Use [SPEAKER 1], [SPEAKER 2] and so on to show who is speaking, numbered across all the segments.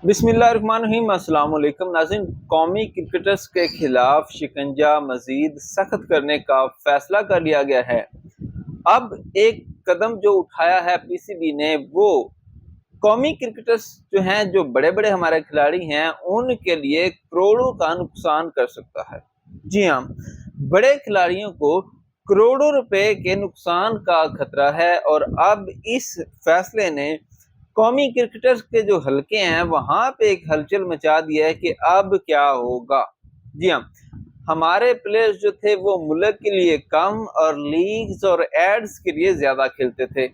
[SPEAKER 1] بسم اللہ الرحمن الرحیم۔ السلام علیکم ناظرین، قومی کرکٹرز کے خلاف شکنجہ مزید سخت کرنے کا فیصلہ کر لیا گیا ہے۔ اب ایک قدم جو اٹھایا ہے پی سی بی نے، وہ قومی کرکٹرز جو ہیں، جو بڑے بڑے ہمارے کھلاڑی ہیں، ان کے لیے کروڑوں کا نقصان کر سکتا ہے۔ جی ہاں، بڑے کھلاڑیوں کو کروڑوں روپے کے نقصان کا خطرہ ہے، اور اب اس فیصلے نے قومی کرکٹرز کے جو حلقے ہیں وہاں پہ ایک ہلچل مچا دیا ہے کہ اب کیا ہوگا۔ جی ہاں، ہمارے پلیئرز جو تھے وہ ملک کے لیے کم اور لیگز اور ایڈز کے لیے زیادہ کھیلتے تھے،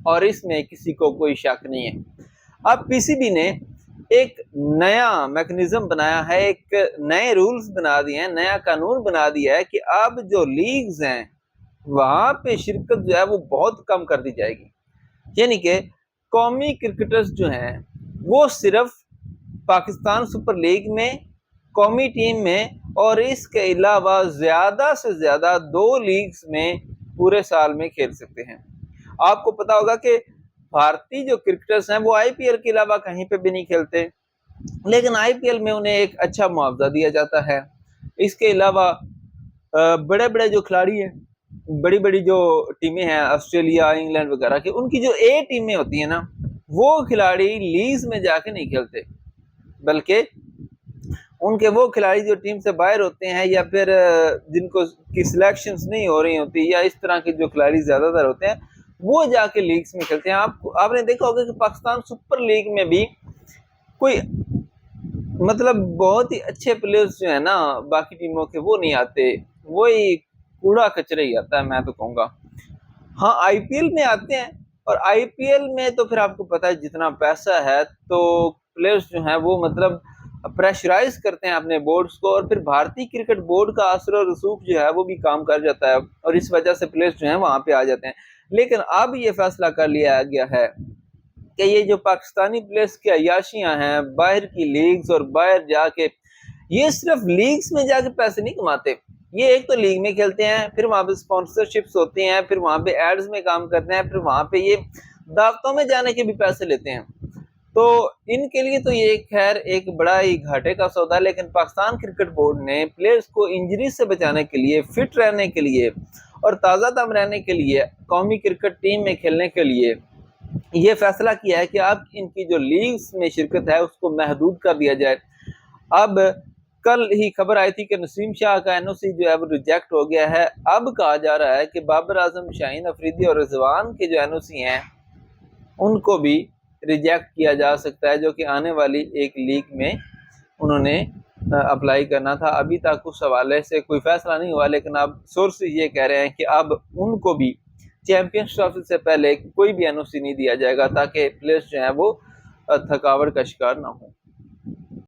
[SPEAKER 1] اور اس میں کسی کو کوئی شک نہیں ہے۔ اب پی سی بی نے ایک نیا میکنزم بنایا ہے، ایک نئے رولز بنا دیے ہیں، نیا قانون بنا دیا ہے کہ اب جو لیگز ہیں وہاں پہ شرکت جو ہے وہ بہت کم کر دی جائے گی۔ یعنی کہ قومی کرکٹرز جو ہیں وہ صرف پاکستان سپر لیگ میں، قومی ٹیم میں، اور اس کے علاوہ زیادہ سے زیادہ 2 لیگز میں پورے سال میں کھیل سکتے ہیں۔ آپ کو پتا ہوگا کہ بھارتی جو کرکٹرز ہیں وہ آئی پی ایل کے علاوہ کہیں پہ بھی نہیں کھیلتے، لیکن آئی پی ایل میں انہیں ایک اچھا معاوضہ دیا جاتا ہے۔ اس کے علاوہ بڑے بڑے جو کھلاڑی ہیں، بڑی بڑی جو ٹیمیں ہیں آسٹریلیا، انگلینڈ وغیرہ کی، ان کی جو اے ٹیمیں ہوتی ہیں نا، وہ کھلاڑی لیگز میں جا کے نہیں کھیلتے، بلکہ ان کے وہ کھلاڑی جو ٹیم سے باہر ہوتے ہیں، یا پھر جن کو کی سلیکشنز نہیں ہو رہی ہوتی، یا اس طرح کے جو کھلاڑی زیادہ تر ہوتے ہیں، وہ جا کے لیگز میں کھیلتے ہیں۔ آپ نے دیکھا ہوگا کہ پاکستان سپر لیگ میں بھی کوئی مطلب بہت ہی اچھے پلیئرز جو ہیں نا باقی ٹیموں کے، وہ نہیں آتے، وہی کوڑا کچرا ہی آتا ہے، میں تو کہوں گا۔ ہاں، آئی پی ایل میں آتے ہیں، اور آئی پی ایل میں تو پھر آپ کو پتا ہے جتنا پیسہ ہے، تو پلیئرز جو ہیں وہ مطلب پریشرائز کرتے ہیں اپنے بورڈز کو، اور پھر بھارتی کرکٹ بورڈ کا اثر و رسوخ جو ہے وہ بھی کام کر جاتا ہے، اور اس وجہ سے پلیئرز جو ہیں وہاں پہ آ جاتے ہیں۔ لیکن اب یہ فیصلہ کر لیا گیا ہے کہ یہ جو پاکستانی پلیئرز کی عیاشیاں ہیں باہر کی لیگز اور باہر جا کے، یہ صرف لیگز میں جا کے پیسے نہیں کماتے، یہ ایک تو لیگ میں کھیلتے ہیں، پھر وہاں پہ سپانسرشپس ہوتی ہیں، پھر وہاں پہ ایڈز میں کام کرتے ہیں، پھر وہاں پہ یہ دعوتوں میں جانے کے بھی پیسے لیتے ہیں۔ تو ان کے لیے تو یہ خیر ایک بڑا ہی گھاٹے کا سودا ہے، لیکن پاکستان کرکٹ بورڈ نے پلیئرز کو انجری سے بچانے کے لیے، فٹ رہنے کے لیے اور تازہ دم رہنے کے لیے، قومی کرکٹ ٹیم میں کھیلنے کے لیے یہ فیصلہ کیا ہے کہ اب ان کی جو لیگز میں شرکت ہے اس کو محدود کر دیا جائے۔ اب کل ہی خبر آئی تھی کہ نسیم شاہ کا این او سی جو ہے وہ ریجیکٹ ہو گیا ہے۔ اب کہا جا رہا ہے کہ بابر اعظم، شاہین افریدی اور رضوان کے جو این او سی ہیں ان کو بھی ریجیکٹ کیا جا سکتا ہے، جو کہ آنے والی ایک لیگ میں انہوں نے اپلائی کرنا تھا۔ ابھی تک اس حوالے سے کوئی فیصلہ نہیں ہوا، لیکن اب سورسز یہ کہہ رہے ہیں کہ اب ان کو بھی چیمپئنز ٹرافی سے پہلے کوئی بھی این او سی نہیں دیا جائے گا، تاکہ پلیئرز جو ہیں وہ تھکاوٹ کا شکار نہ ہوں۔